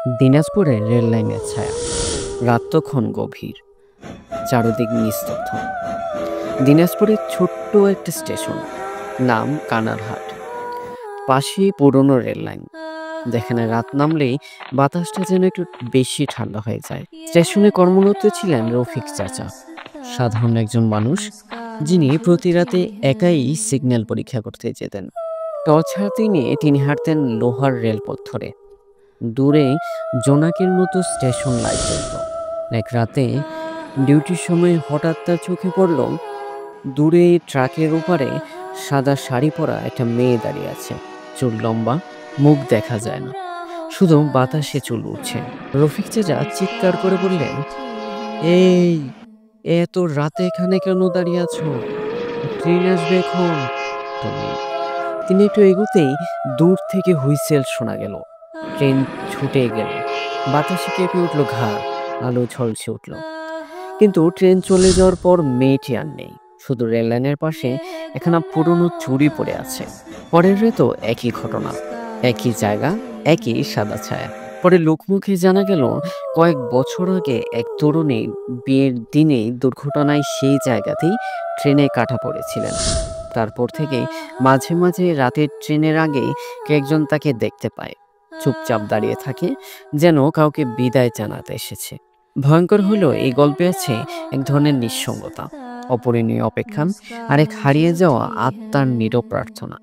দিনাজপুরে রেল লাইনের ছায়া। রাত তখন গভীর, চারদিক নিস্তব্ধ। দিনাজপুরের ছোট্ট একটা স্টেশন, নাম কানারহাট। পাশেই পুরনো রেল লাইন, যেখানে রাত নামলেই বাতাসটা যেন একটু বেশি ঠান্ডা হয়ে যায়। স্টেশনে কর্মরত ছিলেন রফিক চাচা, সাধারণ একজন মানুষ যিনি প্রতি রাতে একাই সিগন্যাল পরীক্ষা করতে যেতেন। টর্চ হাতে নিয়ে তিনি হাঁটতেন লোহার রেলপথ ধরে। দূরে জোনাকের মতো স্টেশন লাইট জ্বলত। এক রাতে ডিউটির সময় হঠাৎ তার চোখে পড়ল, দূরে ট্রাকের ওপারে সাদা শাড়ি পরা একটা মেয়ে দাঁড়িয়ে আছে। চুল লম্বা, মুখ দেখা যায় না, শুধু বাতাসে চুল উঠছে। রফিক চাচা চিৎকার করে বললেন, এই এত রাতে এখানে কেন দাঁড়িয়ে আছো? ট্রেন আসবে এখন। তুমি তিনি একটু এগোতেই দূর থেকে হুইসেল শোনা গেল। ট্রেন ছুটে গেল, বাতাসে কেঁপে উঠল ঘাড়, আলো ঝলসে উঠল। কিন্তু ট্রেন চলে যাওয়ার পর মেয়েটি আর নেই। শুধু রেল লাইনের পাশে একখানা পুরনো চুড়ি পড়ে আছে। পরের রাতেও একই ঘটনা, একই জায়গা, একই সাদা ছায়া। পরে লোকমুখে জানা গেল, কয়েক বছর আগে এক তরুণী বিয়ের দিনে দুর্ঘটনায় সেই জায়গাতেই ট্রেনে কাটা পড়েছিলেন। তারপর থেকে মাঝে মাঝে রাতের ট্রেনের আগে কে একজন তাকে দেখতে পায়, চুপচাপ দাঁড়িয়ে থাকে, যেন কাউকে বিদায় জানাতে এসেছে। ভয়ঙ্কর হলো, এই গল্পে আছে এক ধরনের নিঃসঙ্গতা, অপরিণীয় অপেক্ষা, আর এক হারিয়ে যাওয়া আত্মার নীরব প্রার্থনা।